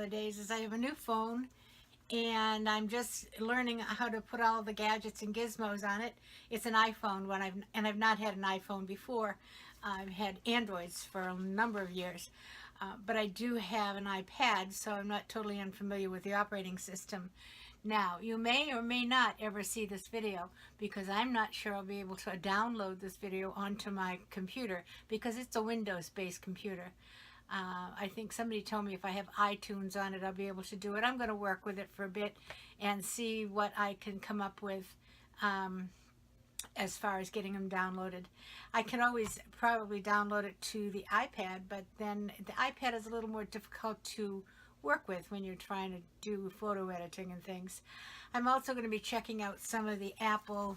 of days is I have a new phone and I'm just learning how to put all the gadgets and gizmos on it. It's an iPhone I've not had an iPhone before. I've had Androids for a number of years. But I do have an iPad, so I'm not totally unfamiliar with the operating system. Now, you may or may not ever see this video because I'm not sure I'll be able to download this video onto my computer because it's a Windows-based computer. I think somebody told me if I have iTunes on it, I'll be able to do it. I'm going to work with it for a bit and see what I can come up with as far as getting them downloaded. I can always probably download it to the iPad, but then the iPad is a little more difficult to work with when you're trying to do photo editing and things. I'm also going to be checking out some of the Apple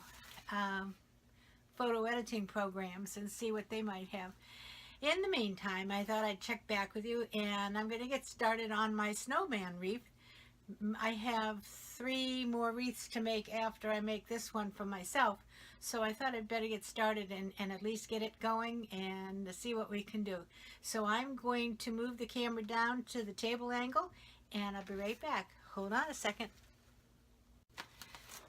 photo editing programs and see what they might have. In the meantime, I thought I'd check back with you, and I'm going to get started on my snowman wreath. I have 3 more wreaths to make after I make this one for myself, so I thought I'd better get started and at least get it going and see what we can do. So I'm going to move the camera down to the table angle, and I'll be right back. Hold on a second.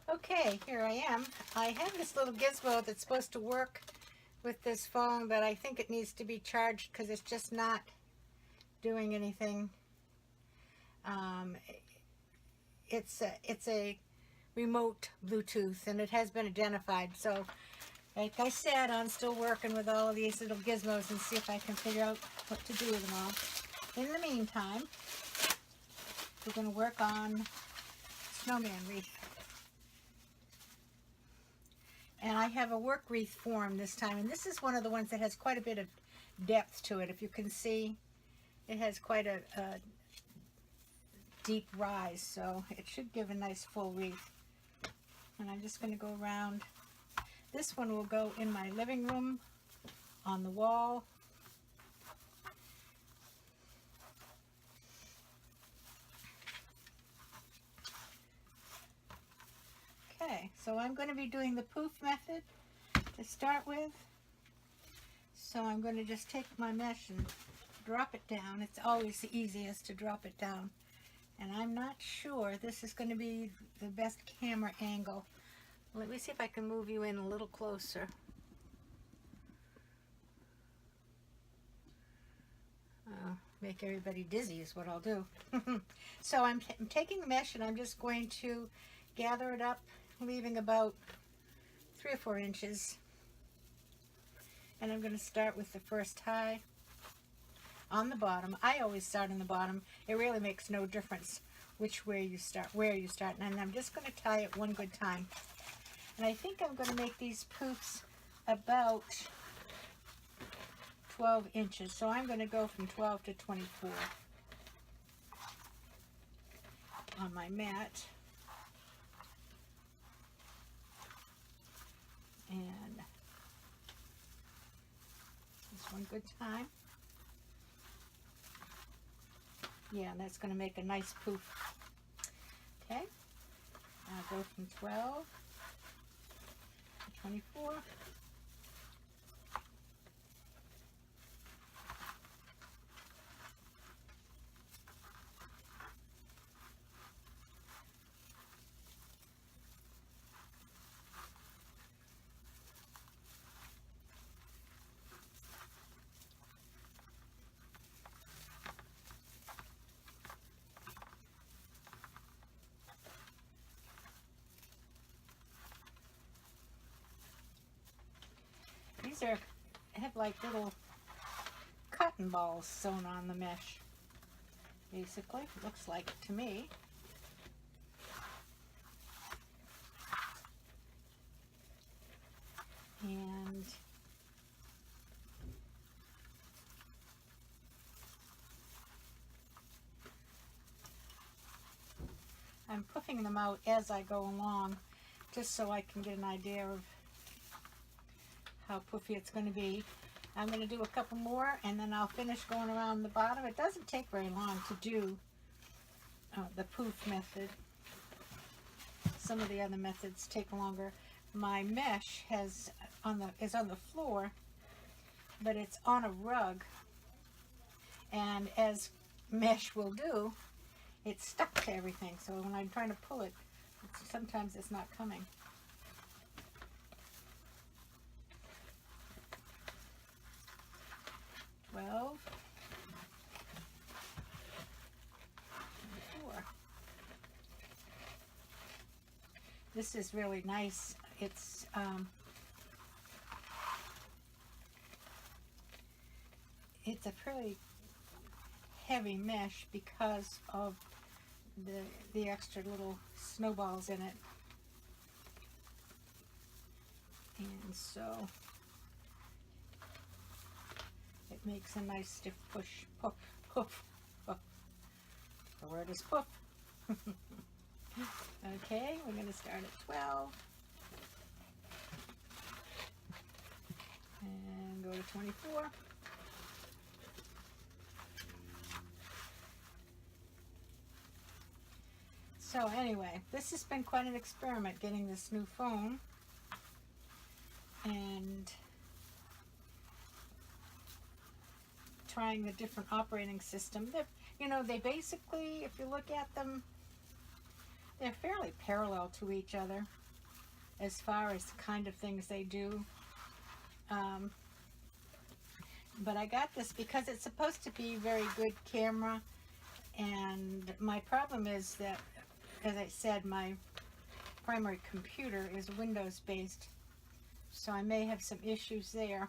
Okay, here I am. I have this little gizmo that's supposed to work with this phone, but I think it needs to be charged because it's just not doing anything. It's a remote Bluetooth, and it has been identified. So, like I said, I'm still working with all of these little gizmos and see if I can figure out what to do with them all. In the meantime, we're going to work on snowman wreath. And I have a work wreath form this time, and this is one of the ones that has quite a bit of depth to it. If you can see, it has quite a deep rise, so it should give a nice full wreath. And I'm just going to go around. This one will go in my living room, on the wall. Okay, so I'm going to be doing the poof method to start with. So I'm going to just take my mesh and drop it down. It's always the easiest to drop it down. And I'm not sure this is going to be the best camera angle. Let me see if I can move you in a little closer. Make everybody dizzy is what I'll do. So I'm taking the mesh and I'm just going to gather it up, leaving about 3 or 4 inches. And I'm going to start with the first tie on the bottom. I always start on the bottom. It really makes no difference which way you start, where you start. And I'm just going to tie it one good time. And I think I'm going to make these poofs about 12 inches. So I'm going to go from 12 to 24 on my mat. And just one good time. Yeah, and that's going to make a nice poof. Okay, I'll go from 12 to 24. These have like little cotton balls sewn on the mesh. Basically, looks like it to me. And I'm puffing them out as I go along, just so I can get an idea of how poofy it's going to be. I'm going to do a couple more and then I'll finish going around the bottom. It doesn't take very long to do the poof method. Some of the other methods take longer. My mesh is on the floor, but it's on a rug, and as mesh will do, it's stuck to everything. So when I'm trying to pull it, sometimes it's not coming. Twelve. 4. This is really nice. It's a pretty heavy mesh because of the extra little snowballs in it, and so it makes a nice stiff push. Puff, puff, puff. The word is puff. Okay, we're going to start at 12 and go to 24. So anyway, this has been quite an experiment getting this new phone, and trying the different operating system. They basically, if you look at them, they're fairly parallel to each other as far as the kind of things they do. But I got this because it's supposed to be a very good camera, and my problem is that, as I said, my primary computer is Windows based, so I may have some issues there,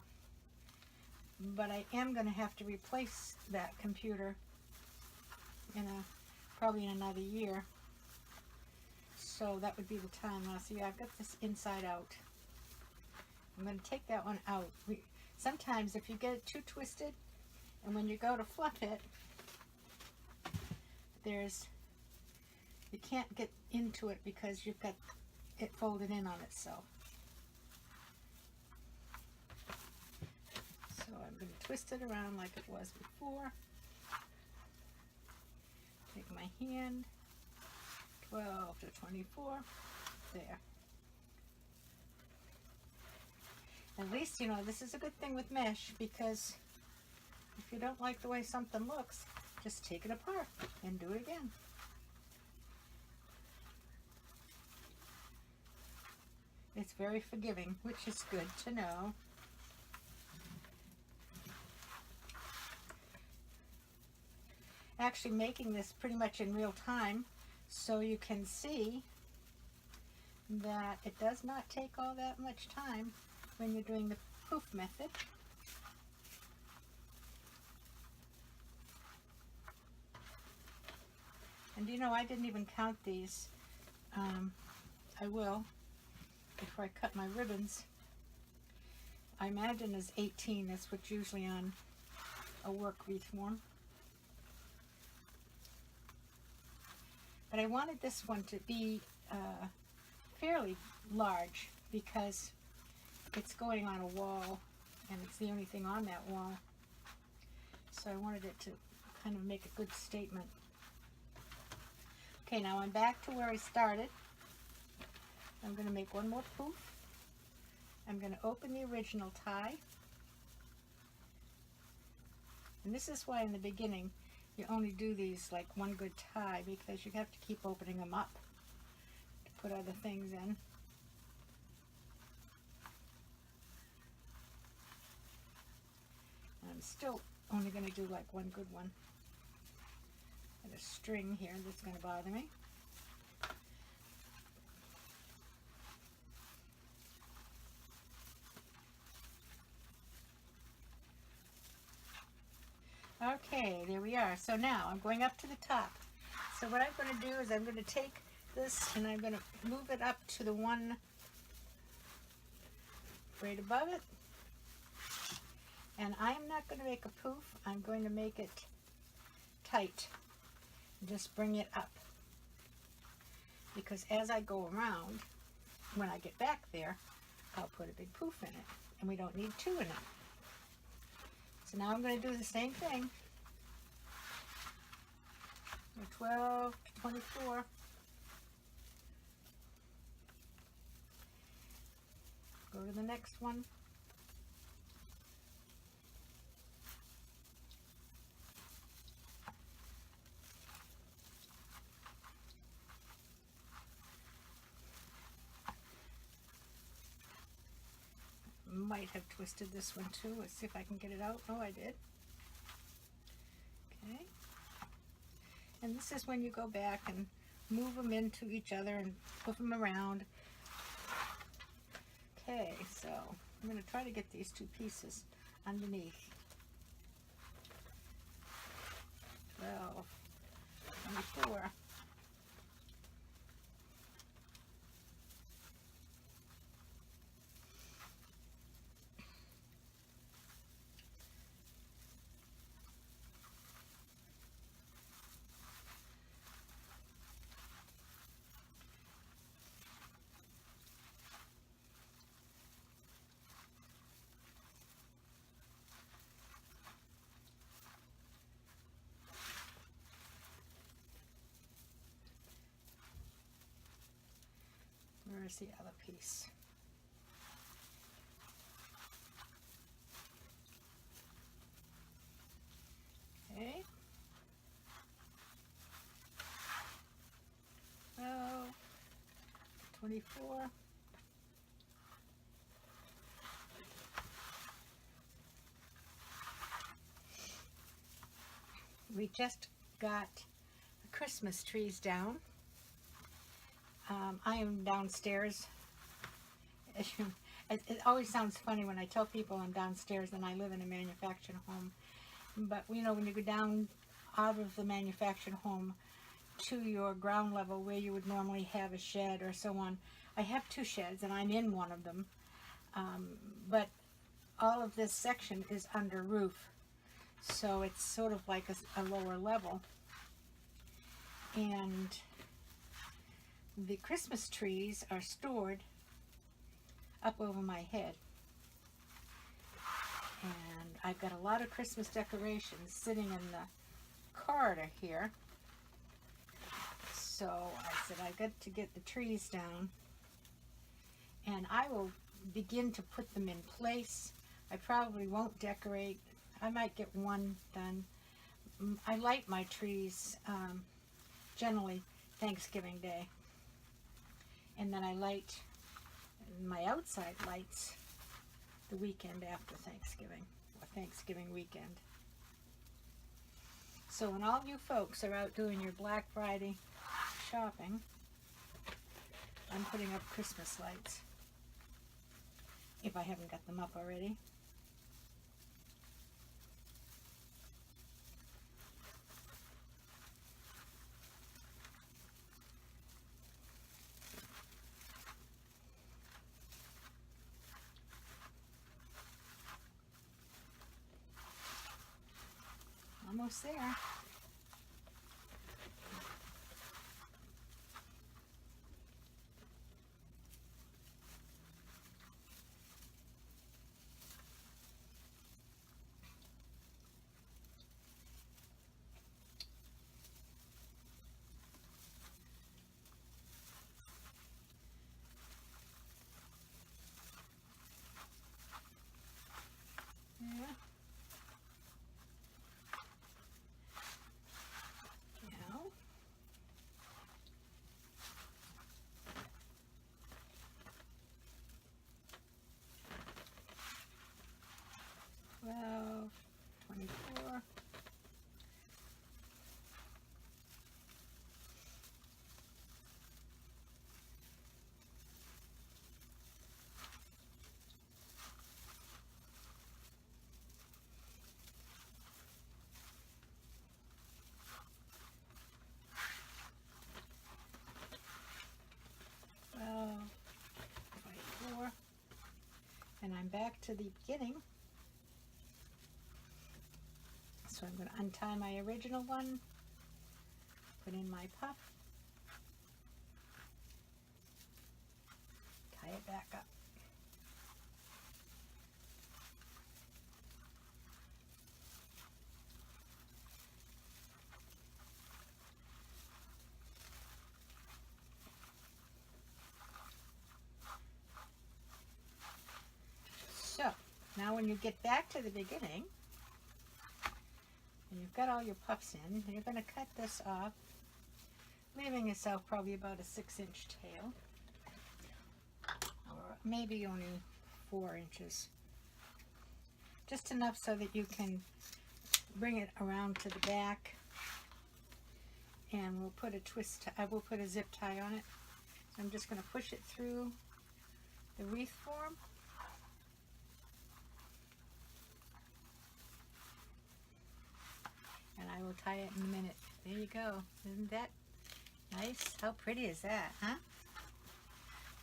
but I am going to have to replace that computer probably in another year, so that would be the time. Now see, I've got this inside out. I'm going to take that one out. Sometimes if you get it too twisted, and when you go to fluff it, you can't get into it because you've got it folded in on itself. So I'm going to twist it around like it was before. Take my hand, 12 to 24, there. At least, this is a good thing with mesh, because if you don't like the way something looks, just take it apart and do it again. It's very forgiving, which is good to know. Actually making this pretty much in real time, so you can see that it does not take all that much time when you're doing the poof method. And I didn't even count these. I will before I cut my ribbons. I imagine it's 18. That's what's usually on a work wreath form. But I wanted this one to be fairly large because it's going on a wall, and it's the only thing on that wall. So I wanted it to kind of make a good statement. Okay, now I'm back to where I started. I'm going to make one more poof. I'm going to open the original tie. And this is why in the beginning you only do these like one good tie, because you have to keep opening them up to put other things in. And I'm still only going to do like one good one. And a string here that's going to bother me. Okay, there we are. So now I'm going up to the top. So what I'm going to do is I'm going to take this and I'm going to move it up to the one right above it. And I'm not going to make a poof. I'm going to make it tight. Just bring it up. Because as I go around, when I get back there, I'll put a big poof in it. And we don't need two in it. So now I'm going to do the same thing. 12 to 24. Go to the next one. might have twisted this one too. Let's see if I can get it out. Oh, I did. Okay. And this is when you go back and move them into each other and flip them around. Okay, so I'm going to try to get these two pieces underneath. 12, 24. Where's the other piece? Okay. 12, 24. We just got the Christmas trees down. I am downstairs. It always sounds funny when I tell people I'm downstairs and I live in a manufactured home. But you know, when you go down out of the manufactured home to your ground level where you would normally have a shed or so on, I have two sheds and I'm in one of them. But all of this section is under roof. So it's sort of like a lower level. And the Christmas trees are stored up over my head. And I've got a lot of Christmas decorations sitting in the corridor here. So I said I got to get the trees down. And I will begin to put them in place. I probably won't decorate. I might get one done. I light my trees generally Thanksgiving Day. And then I light my outside lights the weekend after Thanksgiving, or Thanksgiving weekend. So when all you folks are out doing your Black Friday shopping, I'm putting up Christmas lights, if I haven't got them up already. Almost there. Yeah. Now, 12, 24. And I'm back to the beginning. So I'm going to untie my original one, put in my puff, tie it back up. So now when you get back to the beginning, and you've got all your puffs in, you're going to cut this off, leaving yourself probably about a 6-inch tail, or maybe only 4 inches. just enough so that you can bring it around to the back. And we'll put a I will put a zip tie on it. So I'm just going to push it through the wreath form. And I will tie it in a minute. There you go. Isn't that nice? How pretty is that, huh?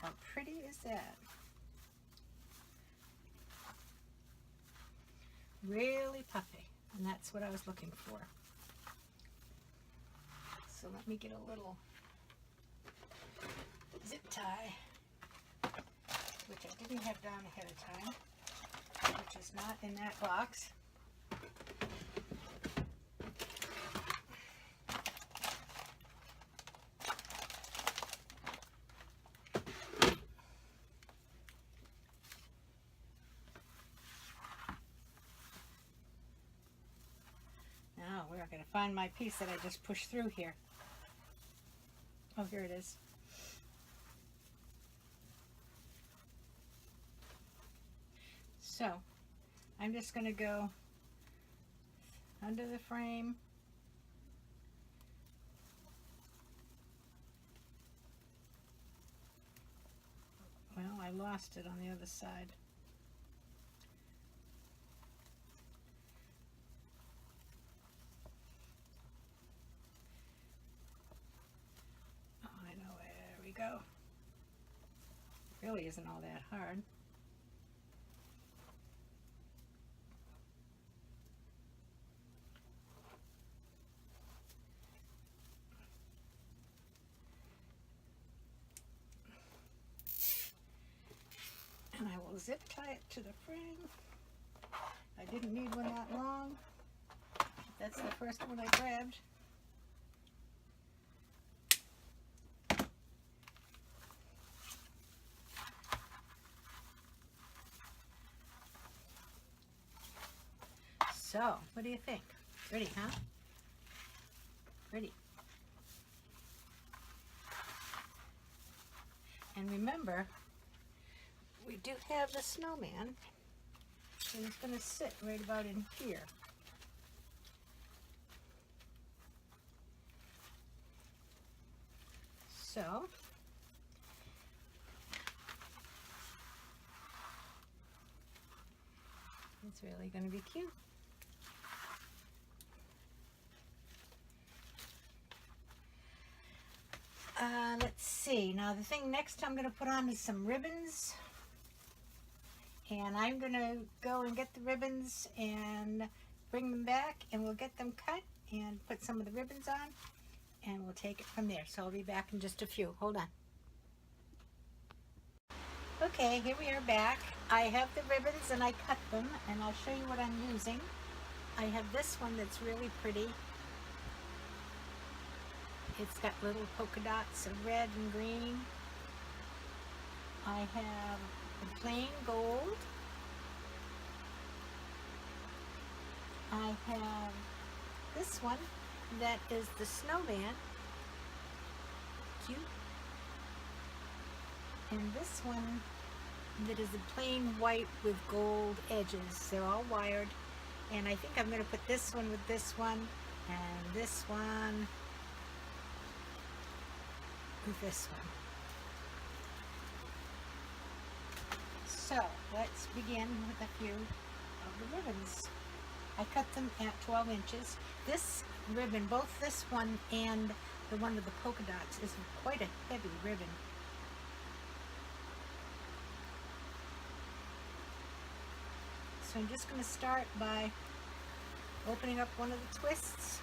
How pretty is that? Really puffy. And that's what I was looking for. So let me get a little zip tie, which I didn't have down ahead of time, which is not in that box. Now we're going to find my piece that I just pushed through here. Oh, here it is. So I'm just going to go under the frame. Well, I lost it on the other side. Oh, I know. There we go. It really isn't all that hard. And I will zip tie it to the frame. I didn't need one that long. That's the first one I grabbed. So, what do you think? Pretty, huh? Pretty. And remember, we do have the snowman, and it's going to sit right about in here. So, it's really going to be cute. Let's see. Now the thing next I'm going to put on is some ribbons. And I'm going to go and get the ribbons and bring them back, and we'll get them cut and put some of the ribbons on, and we'll take it from there. So I'll be back in just a few. Hold on. Okay, here we are back. I have the ribbons and I cut them, and I'll show you what I'm using. I have this one that's really pretty. It's got little polka dots of red and green. I have the plain gold. I have this one that is the snowman. Cute. And this one that is a plain white with gold edges. They're all wired. And I think I'm going to put this one with this one, and this one with this one. So let's begin with a few of the ribbons. I cut them at 12 inches. This ribbon, both this one and the one with the polka dots, is quite a heavy ribbon. So I'm just going to start by opening up one of the twists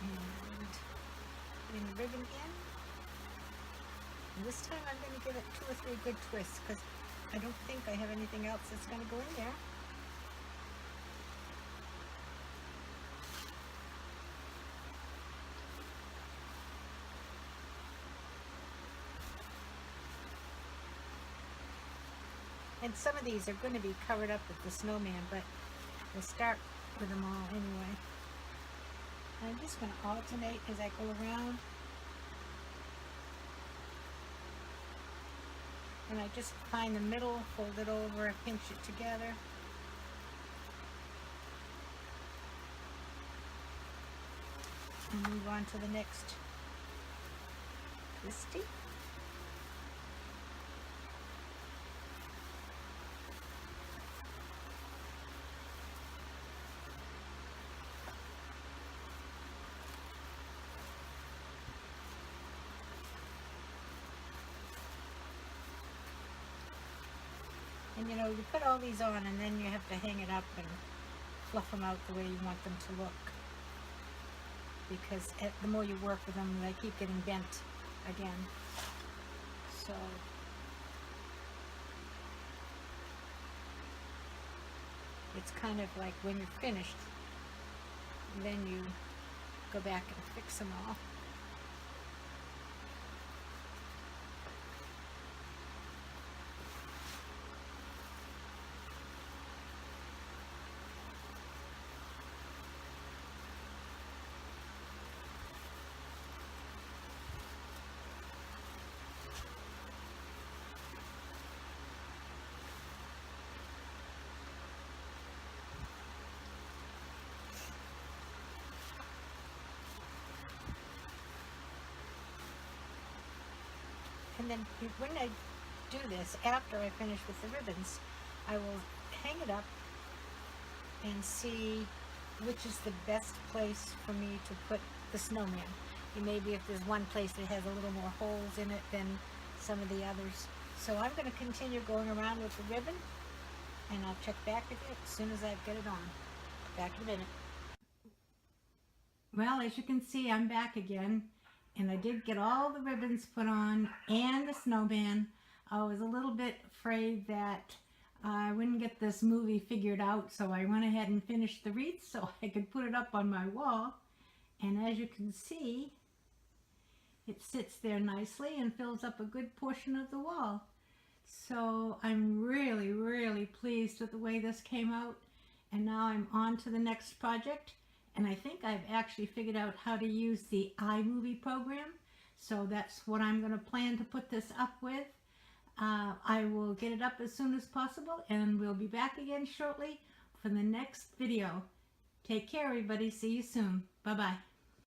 and putting the ribbon in. And this time I'm going to give it 2 or 3 good twists, because I don't think I have anything else that's going to go in there. And some of these are going to be covered up with the snowman, but we'll start with them all anyway. And I'm just going to alternate as I go around. And I just find the middle, fold it over, and pinch it together. And move on to the next twisty. And you know, you put all these on and then you have to hang it up and fluff them out the way you want them to look. Because the more you work with them, they keep getting bent again. So it's kind of like when you're finished, then you go back and fix them all. And then when I do this, after I finish with the ribbons, I will hang it up and see which is the best place for me to put the snowman. Maybe if there's one place that has a little more holes in it than some of the others. So I'm going to continue going around with the ribbon, and I'll check back with it as soon as I get it on. Back in a minute. Well, as you can see, I'm back again. And I did get all the ribbons put on and the snowman. I was a little bit afraid that I wouldn't get this movie figured out, so I went ahead and finished the wreath so I could put it up on my wall. And as you can see, it sits there nicely and fills up a good portion of the wall. So I'm really, really pleased with the way this came out. And now I'm on to the next project. And I think I've actually figured out how to use the iMovie program. So that's what I'm going to plan to put this up with. I will get it up as soon as possible, and we'll be back again shortly for the next video. Take care, everybody. See you soon. Bye-bye.